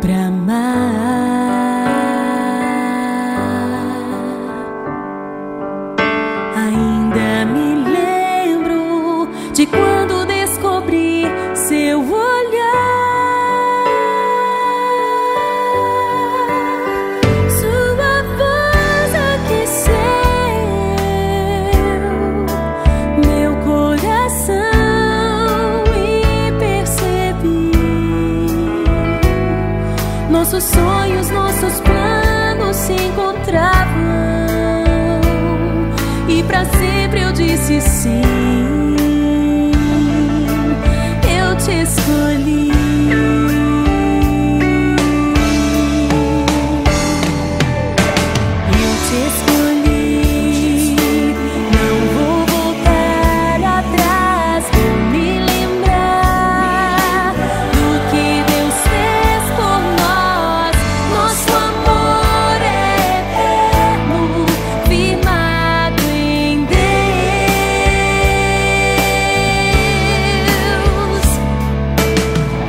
pra amar. Ainda me lembro de quando descobri seu olhar, sua voz aqueceu meu coração e percebi nossos sonhos, nossos planos se encontravam, e pra sempre eu disse sim. Eu te escolhi. Eu te escolhi. Não vou voltar atrás. Vou me lembrar do que Deus fez por nós. Nosso amor é eterno, firmado em Deus.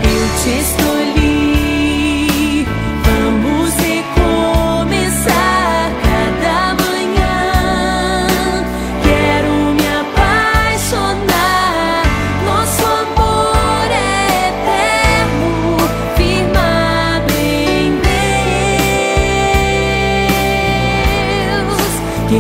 Eu te escolhi. Vamos recomeçar cada manhã. Quero me apaixonar. Nosso amor é eterno, firmado em Deus. Que